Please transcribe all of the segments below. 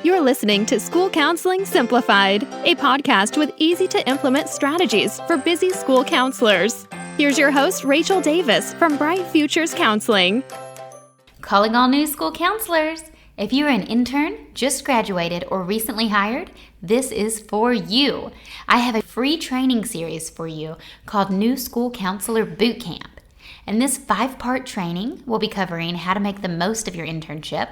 You're listening to School Counseling Simplified, a podcast with easy-to-implement strategies for busy school counselors. Here's your host, Rachel Davis from Bright Futures Counseling. Calling all new school counselors. If you're an intern, just graduated, or recently hired, this is for you. I have a free training series for you called New School Counselor Bootcamp. In this 5-part training, we'll be covering how to make the most of your internship,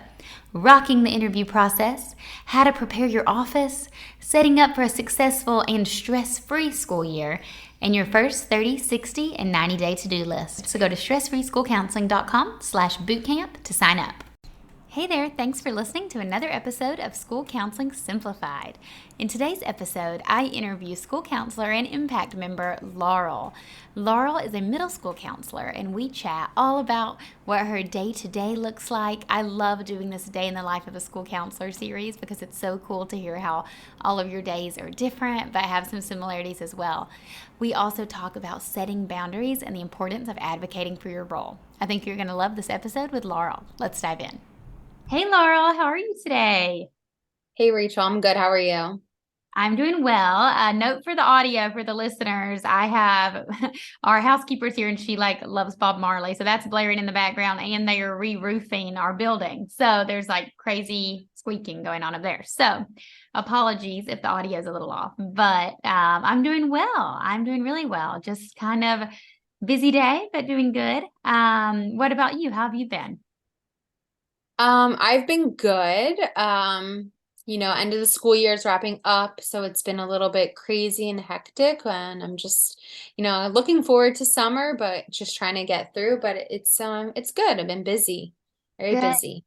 rocking the interview process, how to prepare your office, setting up for a successful and stress-free school year, and your first 30, 60, and 90-day to-do list. So go to stressfreeschoolcounseling.com/bootcamp to sign up. Hey there, thanks for listening to another episode of School Counseling Simplified. In today's episode, I interview school counselor and impact member Laurel. Laurel is a middle school counselor, and we chat all about what her day-to-day looks like. I love doing this Day in the Life of a School Counselor series because it's so cool to hear how all of your days are different, but have some similarities as well. We also talk about setting boundaries and the importance of advocating for your role. I think you're going to love this episode with Laurel. Let's dive in. Hey, Laurel, how are you today? Hey, Rachel, I'm good. How are you? I'm doing well. A note for the audio for the listeners. I have our housekeepers here and she loves Bob Marley. So that's blaring in the background and they are re-roofing our building. So there's crazy squeaking going on up there. So apologies if the audio is a little off, but I'm doing well. I'm doing really well. Just kind of busy day, but doing good. What about you? How have you been? I've been good. End of the school year is wrapping up, so it's been a little bit crazy and hectic, and I'm just, looking forward to summer, but just trying to get through, but it's good. I've been busy, very busy.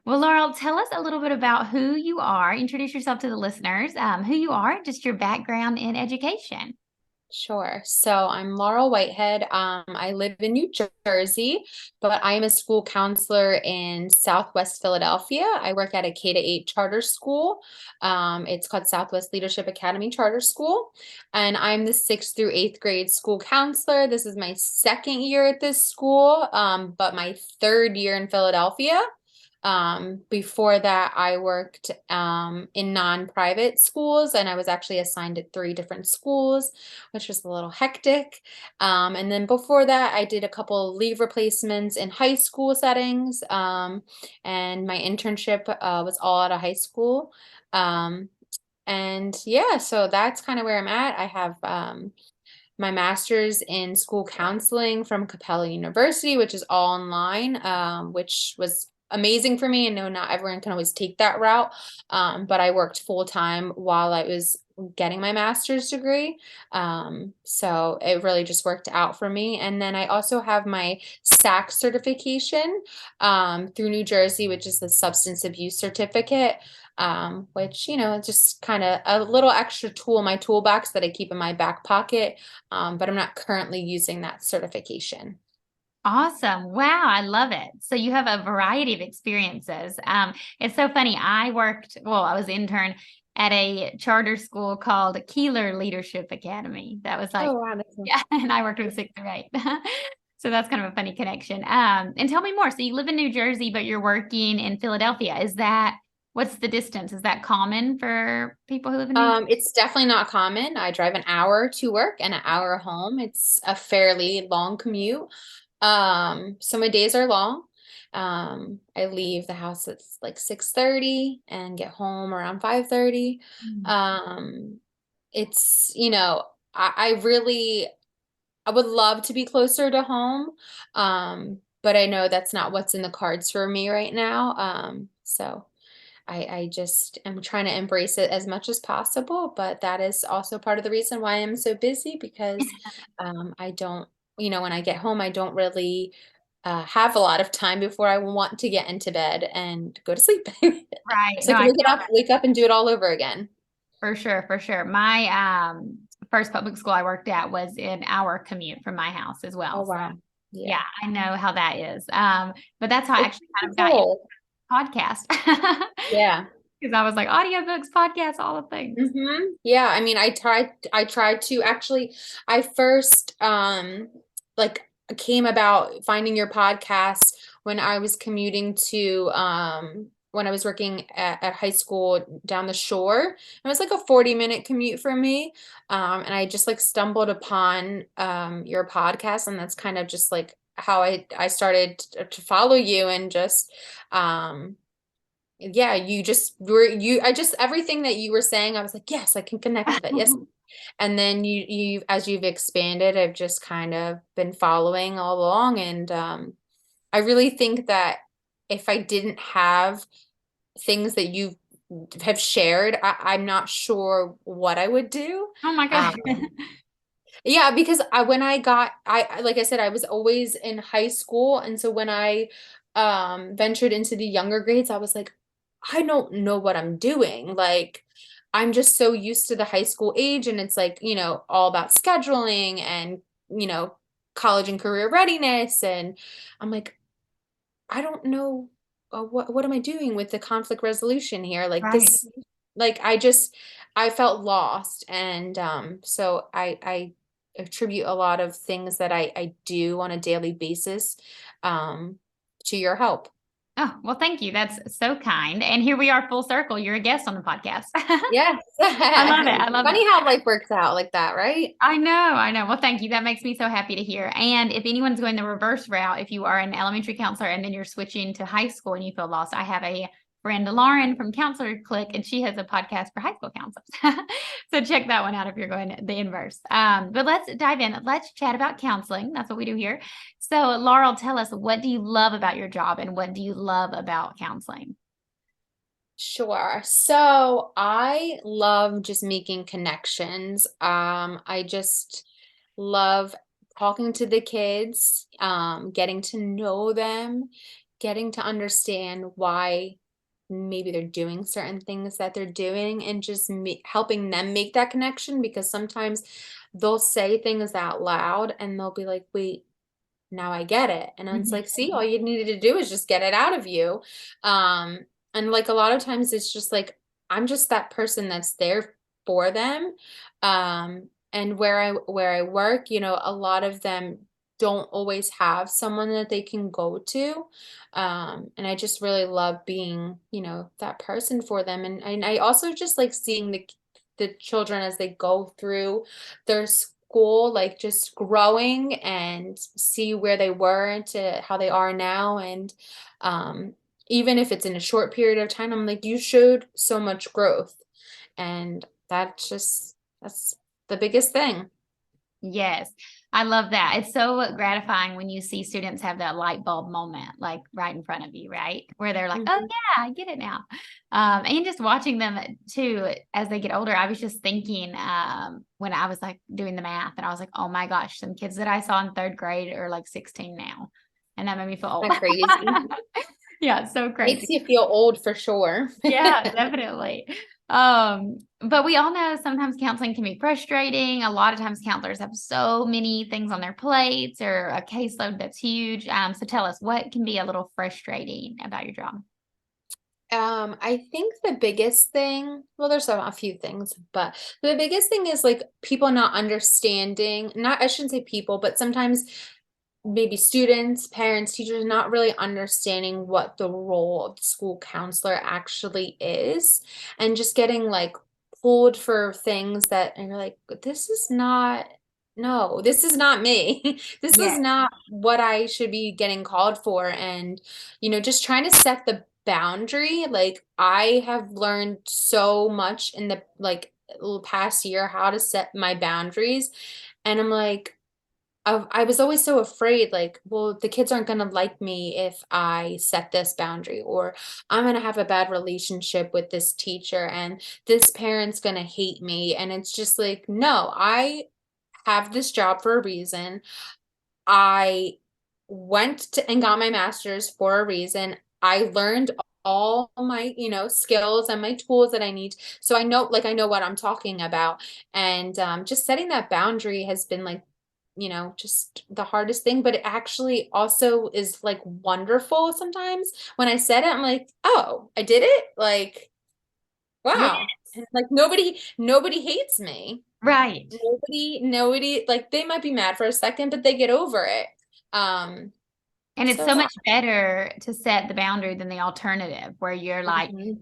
Well, Laurel, tell us a little bit about who you are. Introduce yourself to the listeners, who you are, just your background in education. Sure. So I'm Laurel Whitehead. I live in New Jersey, but I am a school counselor in Southwest Philadelphia. I work at a K-8 charter school. It's called Southwest Leadership Academy Charter School, and I'm the 6th through 8th grade school counselor. This is my 2nd year at this school, but my 3rd year in Philadelphia. Before that, I worked in non-private schools, and I was actually assigned to 3 different schools, which was a little hectic. And then before that, I did a couple leave replacements in high school settings, and my internship was all at a high school. So that's kind of where I'm at. I have my master's in school counseling from Capella University, which is all online, which was amazing for me. I know not everyone can always take that route, but I worked full time while I was getting my master's degree. So it really just worked out for me. And then I also have my SAC certification through New Jersey, which is the substance abuse certificate. Which, just kind of a little extra tool in my toolbox that I keep in my back pocket. But I'm not currently using that certification. Awesome. Wow. I love it. So you have a variety of experiences. It's so funny. I was intern at a charter school called Keeler Leadership Academy. That was Oh, wow. yeah. And I worked with 6th through 8. So that's kind of a funny connection. And tell me more. So you live in New Jersey, but you're working in Philadelphia. What's the distance? Is that common for people who live in New Jersey? It's definitely not common. I drive an hour to work and an hour home. It's a fairly long commute. So my days are long. I leave the house at 6:30 and get home around 5:30. It's, I would love to be closer to home. But I know that's not what's in the cards for me right now. So I just am trying to embrace it as much as possible, but that is also part of the reason why I'm so busy because I don't, when I get home, I don't really have a lot of time before I want to get into bed and go to sleep. Right. So No, I can wake up and do it all over again. For sure, for sure. My first public school I worked at was an hour commute from my house as well. Oh, wow. So, yeah, I know how that is. But that's how I actually kind of Cool. got into podcast. Yeah. Because I was like audiobooks, podcasts, all the things. Yeah. I mean, I tried to actually, I first, came about finding your podcast when I was commuting to, when I was working at high school down the shore. It was like a 40-minute commute for me. And I just like stumbled upon your podcast, and that's kind of just like how I started to follow you, and just yeah, I just everything that you were saying, I was like, yes, I can connect to that. Yes. And then you as you've expanded, I've just kind of been following all along. And I really think that if I didn't have things that you have shared, I'm not sure what I would do. Oh my Um, gosh. yeah, because when like I said, I was always in high school. And so when I ventured into the younger grades, I was like, I don't know what I'm doing. Like, I'm just so used to the high school age, and it's like, all about scheduling and, you know, college and career readiness. And I'm like, I don't know, what am I doing with the conflict resolution here? Like Right. this, like I felt lost. And so I attribute a lot of things that I do on a daily basis um to your help. Oh, well, thank you. That's so kind. And here we are full circle. You're a guest on the podcast. Yes. I love it. I love it. Funny how life works out like that, right? I know, I know. Well, thank you. That makes me so happy to hear. And if anyone's going the reverse route, if you are an elementary counselor and then you're switching to high school and you feel lost, I have a friend, Lauren from Counselor Click, and she has a podcast for high school counselors. So check that one out if you're going the inverse. But let's dive in. Let's chat about counseling. That's what we do here. So, Laurel, tell us, what do you love about your job and what do you love about counseling? Sure. So I love just making connections. I just love talking to the kids, getting to know them, getting to understand why maybe they're doing certain things that they're doing, and just helping them make that connection, because sometimes they'll say things out loud and they'll be like, wait, now I get it. And it's Mhm. like, see, all you needed to do is just get it out of you. Um, and like a lot of times it's just like, I'm just that person that's there for them. And where I work, a lot of them don't always have someone that they can go to. And I just really love being, that person for them. And I also just like seeing the children as they go through their school, like just growing, and see where they were to how they are now. And um, even if it's in a short period of time, I'm like, you showed so much growth. And that's the biggest thing. Yes, I love that. It's so gratifying when you see students have that light bulb moment, like right in front of you, right? Where they're like, oh, Mhm. yeah, I get it now. And just watching them too as they get older. I was just thinking when I was like doing the math, and I was like, oh my gosh, some kids that I saw in third grade are like 16 now. And that made me feel old. That crazy. Yeah, it's so crazy. Makes you feel old for sure. Yeah, definitely. But we all know sometimes counseling can be frustrating. A lot of times counselors have so many things on their plates or a caseload that's huge. So tell us, what can be a little frustrating about your job? I think the biggest thing, well, there's a few things, but the biggest thing is like people not understanding, not, I shouldn't say people, but sometimes maybe students, parents, teachers not really understanding what the role of the school counselor actually is, and just getting like pulled for things that, and you're like, this is not, no, this is not me. This is Yeah. not what I should be getting called for. And, just trying to set the boundary. Like, I have learned so much in the like past year how to set my boundaries. And I'm like, I was always so afraid, like, well, the kids aren't gonna like me if I set this boundary, or I'm gonna have a bad relationship with this teacher, and this parent's gonna hate me. And it's just like, no, I have this job for a reason. I went to and got my master's for a reason. I learned all my, skills and my tools that I need. So I know what I'm talking about. And just setting that boundary has been like, just the hardest thing, but it actually also is like wonderful sometimes. When I said it, I'm like, oh, I did it. Like, Yeah. wow. And like nobody hates me. Right. Nobody, like they might be mad for a second, but they get over it. Um, And it's So so yeah. much better to set the boundary than the alternative where you're like, Mhm.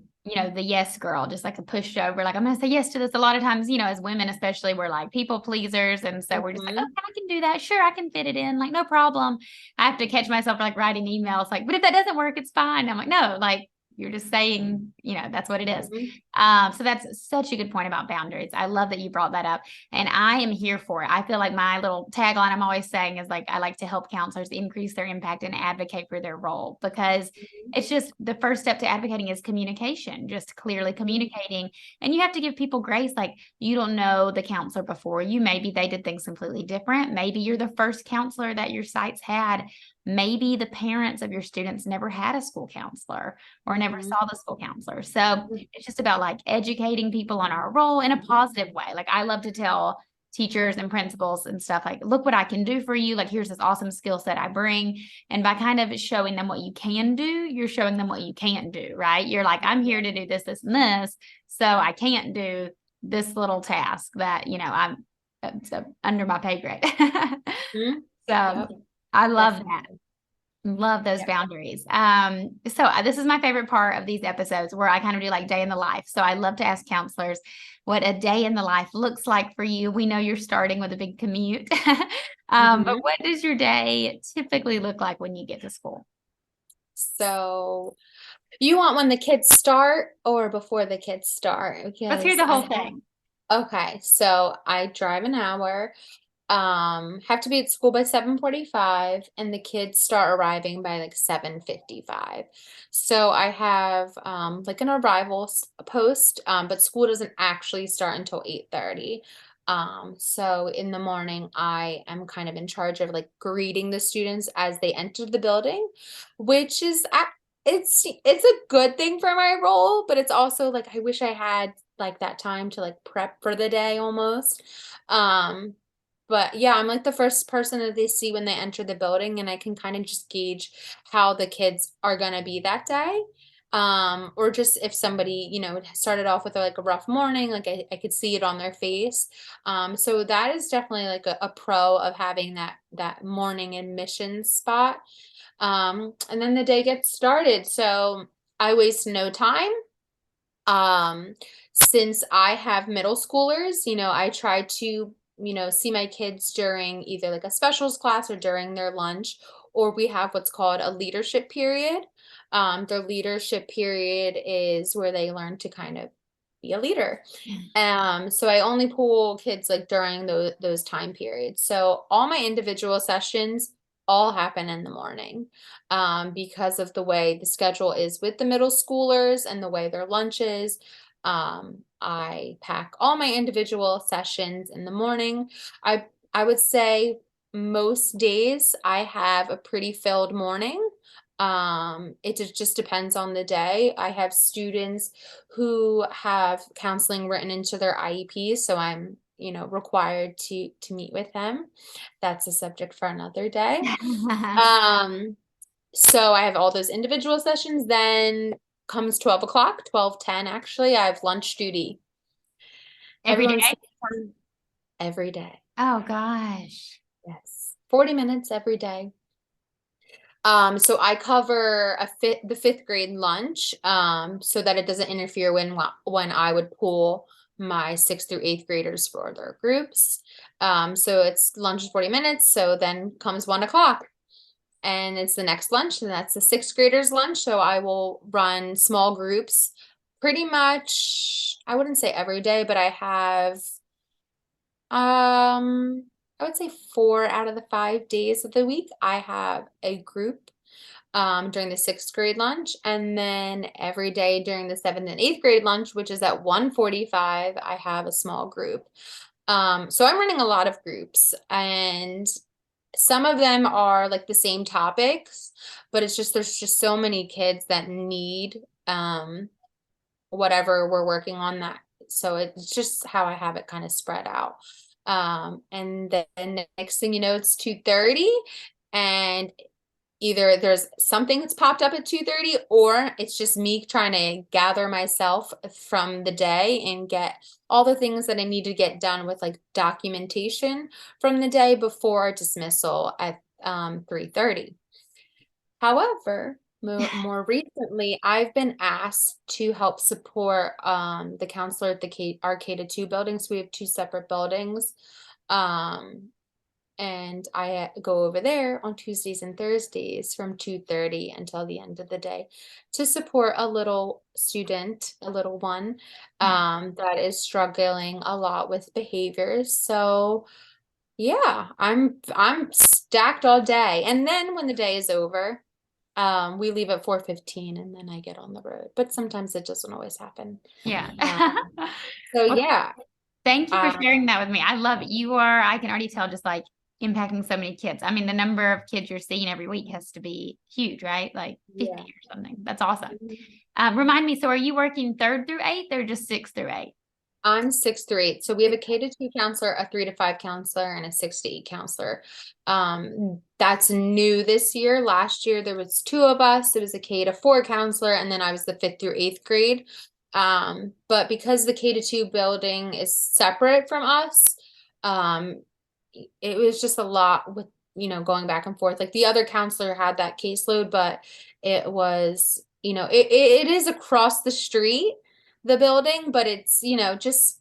the yes girl, just like a pushover. Like, I'm going to say yes to this. A lot of times, as women, especially, we're like people pleasers. And so we're just like, Mhm. okay, I can do that. Sure, I can fit it in. Like, no problem. I have to catch myself like writing emails like, but if that doesn't work, it's fine. I'm like, no, like, you're just saying, that's what it is. Mhm. So that's such a good point about boundaries. I love that you brought that up. And I am here for it. I feel like my little tagline I'm always saying is like, I like to help counselors increase their impact and advocate for their role, because it's just the first step to advocating is communication, just clearly communicating. And you have to give people grace. Like, you don't know the counselor before you. Maybe they did things completely different. Maybe you're the first counselor that your site's had. Maybe the parents of your students never had a school counselor or never Mhm. saw the school counselor. So it's just about like educating people on our role in a positive way. Like, I love to tell teachers and principals and stuff like, look what I can do for you. Like, here's this awesome skill set I bring. And by kind of showing them what you can do, you're showing them what you can't do, right? You're like, I'm here to do this, this, and this. So I can't do this little task that, I'm under my pay grade. Mhm. So Yep. I love that. Definitely. Love those Yep. boundaries. This is my favorite part of these episodes where I kind of do like day in the life. So I love to ask counselors what a day in the life looks like for you. We know you're starting with a big commute. But Mhm. what does your day typically look like when you get to school? So you want when the kids start or before the kids start? Let's hear Because the whole thing. okay, so I drive an hour, have to be at school by 7:45, and the kids start arriving by like 7:55. So I have like an arrival post, but school doesn't actually start until 8:30. So in the morning I am kind of in charge of like greeting the students as they enter the building, which is it's a good thing for my role, but it's also like I wish I had like that time to like prep for the day almost. Um, but yeah, I'm like the first person that they see when they enter the building, and I can kind of just gauge how the kids are gonna be that day. Or just if somebody, started off with like a rough morning, like I could see it on their face. So that is definitely like a pro of having that morning admission spot. And then the day gets started. So I waste no time. Um, since I have middle schoolers, I try to, see my kids during either like a specials class or during their lunch, or we have what's called a leadership period. Their leadership period is where they learn to kind of be a leader. So I only pull kids like during those time periods. So all my individual sessions all happen in the morning, because of the way the schedule is with the middle schoolers and the way their lunch is. I pack all my individual sessions in the morning. I would say most days I have a pretty filled morning. It just depends on the day. I have students who have counseling written into their IEPs, so I'm, required to meet with them. That's a subject for another day. Um, so I have all those individual sessions. Then comes 12 o'clock, 12:10 actually. I have lunch duty. Every day? Everyone's every day. Oh gosh. Yes. 40 minutes every day. So I cover the fifth grade lunch, so that it doesn't interfere when I would pull my sixth through eighth graders for their groups. So it's lunch is 40 minutes. So then comes 1 o'clock, and it's the next lunch, and that's the sixth graders lunch. So I will run small groups pretty much, I wouldn't say every day, but I have I would say 4 out of the 5 days of the week I have a group during the sixth grade lunch, and then every day during the seventh and eighth grade lunch, which is at 1:45, I have a small group. So I'm running a lot of groups, and some of them are like the same topics, but it's just there's just so many kids that need whatever we're working on that. So it's just how I have it kind of spread out. And then the next thing you know, it's 2:30, and either there's something that's popped up at 2:30, or it's just me trying to gather myself from the day and get all the things that I need to get done with like documentation from the day before dismissal at 3:30. However, more recently, I've been asked to help support the counselor at the our K-2 buildings. We have two separate buildings. Um, and I go over there on Tuesdays and Thursdays from 2:30 until the end of the day to support a little student, a little one, that is struggling a lot with behaviors. So yeah, I'm stacked all day. And then when the day is over, we leave at 4:15 and then I get on the road. But sometimes it doesn't always happen. Yeah. Um, so Well, yeah. thank you for Um, sharing that with me. I love it. I can already tell just like impacting so many kids. I mean, the number of kids you're seeing every week has to be huge, right? Like 50 yeah. or something. That's awesome. Mhm. Remind me, so are you working 3rd through 8th or just 6th through 8th? I'm 6 through 8. So we have a K-2 counselor, a 3 to 5 counselor, and a 6 to 8 counselor. That's new this year. Last year there was two of us. It was a K-4 counselor, and then I was the 5th through 8th grade. But because the K-2 building is separate from us, um, it was just a lot with, going back and forth. Like the other counselor had that caseload, but it was, it is across the street, the building, but it's, just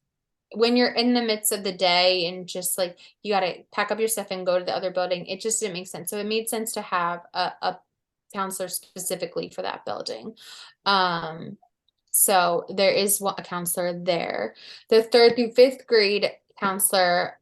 when you're in the midst of the day and just like you got to pack up your stuff and go to the other building, it just didn't make sense. So it made sense to have a counselor specifically for that building. So there is a counselor there. The 3rd through 5th grade counselor,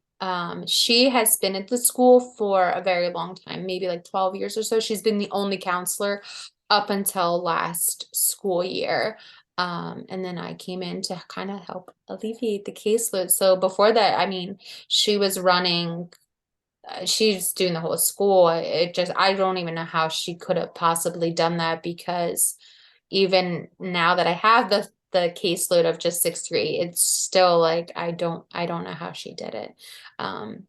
she has been at the school for a very long time, maybe like 12 years or so. She's been the only counselor up until last school year. And then I came in to kind of help alleviate the caseload. So before that, I mean, she was running, she's doing the whole school. I don't even know how she could have possibly done that, because even now that I have the caseload of just 6 through 8, it's still like I don't know how she did it. Um,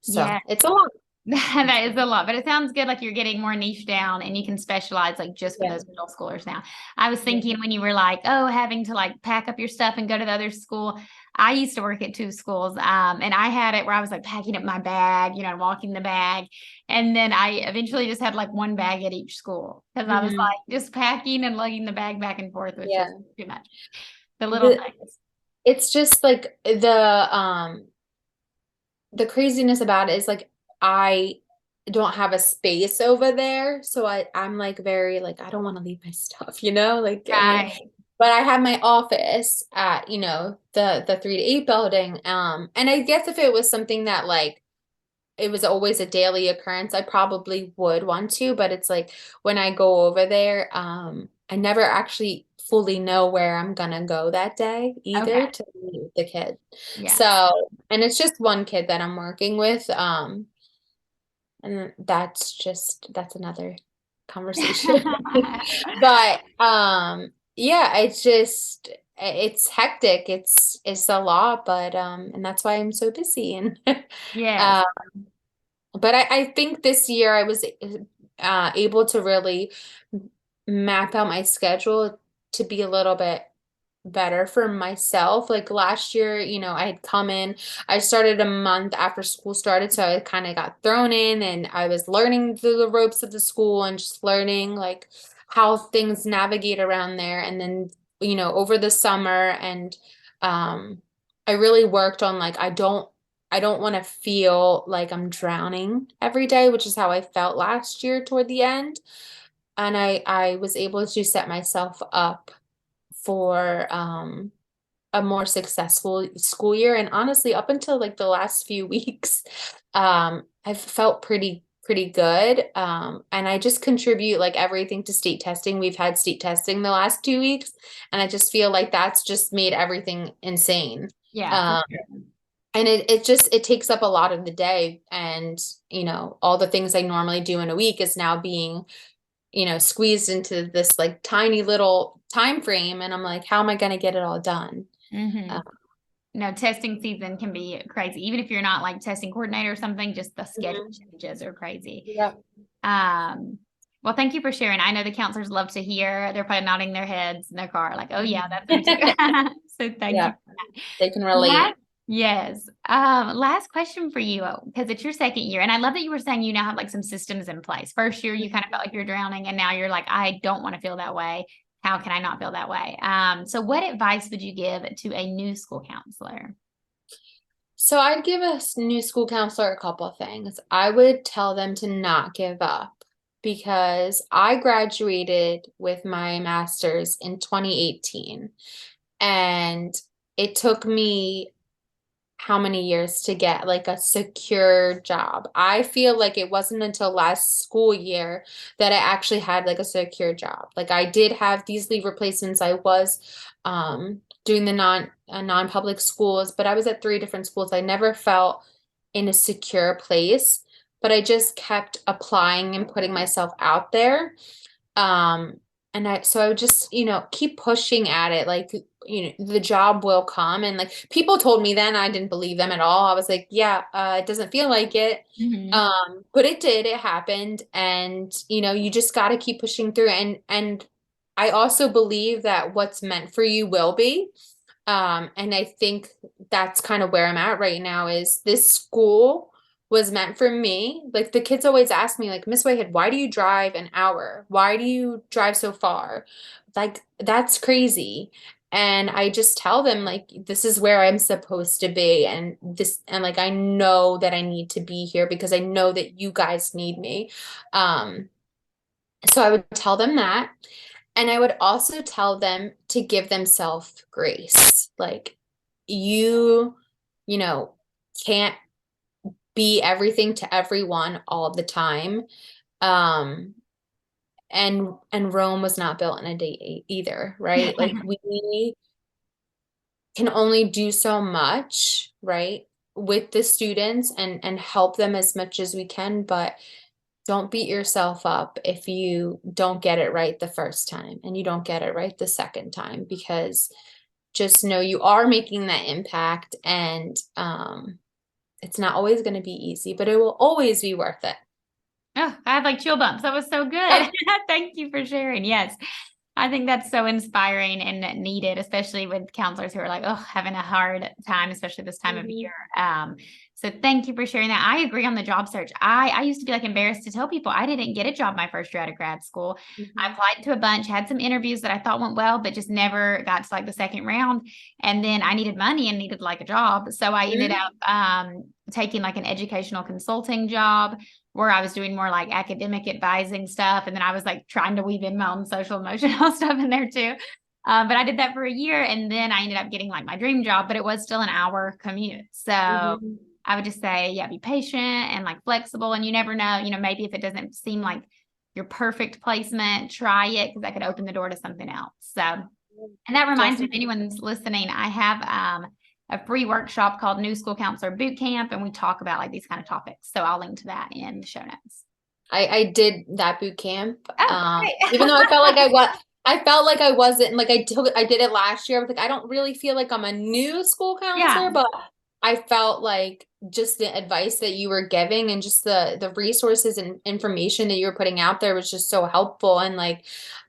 so Yeah. it's a lot. That is a lot, but it sounds good. Like you're getting more niche down and you can specialize like just for Yeah. those middle schoolers now. I was Yeah. thinking when you were like, oh, having to like pack up your stuff and go to the other school. I used to work at two schools, and I had it where I was like packing up my bag, and walking the bag. And then I eventually just had like one bag at each school because I was Mhm. like just packing and lugging the bag back and forth was Yeah. just too much. The little The things. it's just like the craziness about it is like I don't have a space over there, so I'm like very like I don't want to leave my stuff, like Right. but I have my office at, the 3 to 8 building. And I guess if it was something that like it was always a daily occurrence, I probably would want to, but it's like when I go over there, I never actually fully know where I'm gonna go that day either Okay. to meet with the kid. Yeah. So, and it's just one kid that I'm working with, and that's another conversation. But yeah, it's hectic. It's a lot, but and that's why I'm so busy. And Yes. uh but I think this year I was able to really map out my schedule to be a little bit better for myself. Like last year, I had come in, I started a month after school started, so I kind of got thrown in and I was learning the ropes of the school and just learning like how things navigate around there. And then, over the summer and I really worked on like I don't want to feel like I'm drowning every day, which is how I felt last year toward the end. And I was able to set myself up for a more successful school year. And honestly, up until like the last few weeks, I've felt pretty good. And I just contribute like everything to state testing. We've had state testing the last 2 weeks, and I just feel like that's just made everything insane. Yeah, for Um, sure. and it takes up a lot of the day, and all the things I normally do in a week is now being squeezed into this like tiny little time frame, and I'm like, how am I going to get it all done? Mm-hmm. Uh, No, testing season can be crazy. Even if you're not like testing coordinator or something, just the schedule mhm. changes are crazy. Yeah. Um, well, thank you for sharing. I know the counselors love to hear. They're probably nodding their heads in their car, like, oh yeah, that's me too. So thank Yeah, you for that. they can Last, relate. Yes. Last question for you, because it's your second year. And I love that you were saying you now have like some systems in place. First year, you kind of felt like you're drowning, and now you're like, I don't want to feel that way. How can I not feel that way? So what advice would you give to a new school counselor? So I'd give a new school counselor a couple of things. I would tell them to not give up because I graduated with my master's in 2018, and it took me how many years to get like a secure job. I feel like it wasn't until last school year that I actually had like a secure job. Like I did have these leave replacements. I was doing the non-public schools, but I was at three different schools. I never felt in a secure place, but I just kept applying and putting myself out there. Um, so I would just, keep pushing at it. Like, the job will come. And like people told me then, I didn't believe them at all. I was like, yeah, it doesn't feel like it. Mhm. But it did, it happened. And, you just got to keep pushing through. And I also believe that what's meant for you will be. And I think that's kind of where I'm at right now is this school was meant for me. Like the kids always ask me, like, Miss Whitehead, why do you drive an hour? Why do you drive so far? Like, that's crazy. And I just tell them, like, this is where I'm supposed to be. And like, I know that I need to be here because I know that you guys need me. Um, so I would tell them that. And I would also tell them to give themselves grace. Like, you, you know, can't be everything to everyone all the time. Um, and Rome was not built in a day either, right? Like we can only do so much, right? With the students and help them as much as we can, but don't beat yourself up if you don't get it right the first time and you don't get it right the second time, because just know you are making that impact, and it's not always going to be easy, but it will always be worth it. Oh, I had like chill bumps. That was so good. Thank you for sharing. Yes. I think that's so inspiring and needed, especially with counselors who are like, oh, having a hard time, especially this time of Mhm. year. So thank you for sharing that. I agree on the job search. I used to be like embarrassed to tell people I didn't get a job my first year out of grad school. I Mhm. applied to a bunch, had some interviews that I thought went well, but just never got to like the second round. And then I needed money and needed like a job. So I ended Mhm. up taking like an educational consulting job where I was doing more like academic advising stuff. And then I was like trying to weave in my own social emotional stuff in there too. But I did that for a year, and then I ended up getting like my dream job, but it was still an hour commute. So Mhm. I would just say, yeah, be patient and like flexible. And you never know, maybe if it doesn't seem like your perfect placement, try it because that could open the door to something else. So, and that reminds me, if Definitely. anyone's listening, I have a free workshop called New School Counselor Boot Camp, and we talk about like these kind of topics. So I'll link to that in the show notes. I did that boot camp. Oh, great. Even though I felt like I wasn't like I did it last year. I was like, I don't really feel like I'm a new school Yeah. counselor, but I felt like just the advice that you were giving and just the resources and information that you were putting out there was just so helpful. And like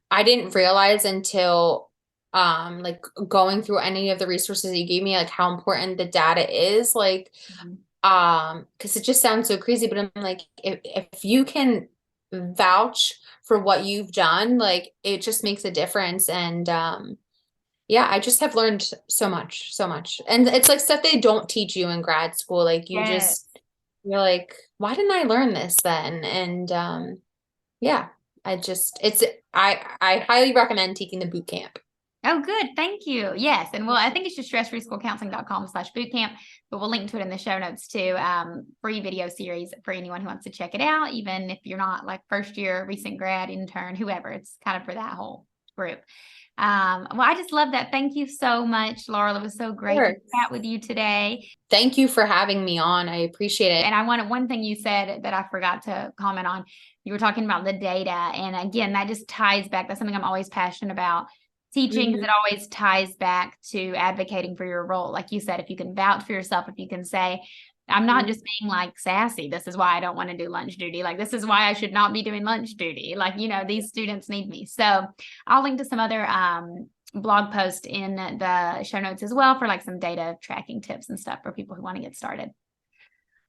I didn't realize until like going through any of the resources that you gave me, like how important the data is. Like Mhm. because it just sounds so crazy, but I'm like, if you can vouch for what you've done, like it just makes a difference. And yeah, I just have learned so much, so much. And it's like stuff they don't teach you in grad school. Like Yes. you're like, why didn't I learn this then? And yeah, I highly recommend taking the boot camp. Oh, good. Thank you. Yes. And well, I think it's just stressfreeschoolcounseling.com/bootcamp, but we'll link to it in the show notes too. Free video series for anyone who wants to check it out, even if you're not like first year, recent grad, intern, whoever. It's kind of for that whole group. Well, I just love that. Thank you so much, Laurel. It was so great to Sure. chat with you today. Thank you for having me on. I appreciate it. And I wanted one thing you said that I forgot to comment on. You were talking about the data. And again, that just ties back. That's something I'm always passionate about teaching, because Mhm. it always ties back to advocating for your role. Like you said, if you can vouch for yourself, if you can say, I'm not Mhm. just being like sassy. This is why I don't want to do lunch duty. Like, this is why I should not be doing lunch duty. Like, these students need me. So I'll link to some other blog post in the show notes as well for like some data tracking tips and stuff for people who want to get started.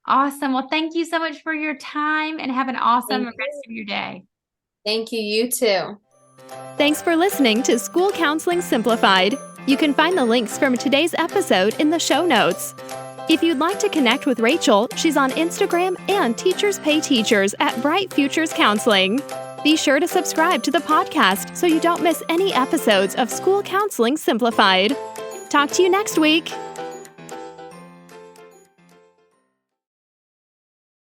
Awesome. Well, thank you so much for your time and have an awesome rest of your day. Thank you. You too. Thanks for listening to School Counseling Simplified. You can find the links from today's episode in the show notes. If you'd like to connect with Rachel, she's on Instagram and Teachers Pay Teachers at Bright Futures Counseling. Be sure to subscribe to the podcast so you don't miss any episodes of School Counseling Simplified. Talk to you next week.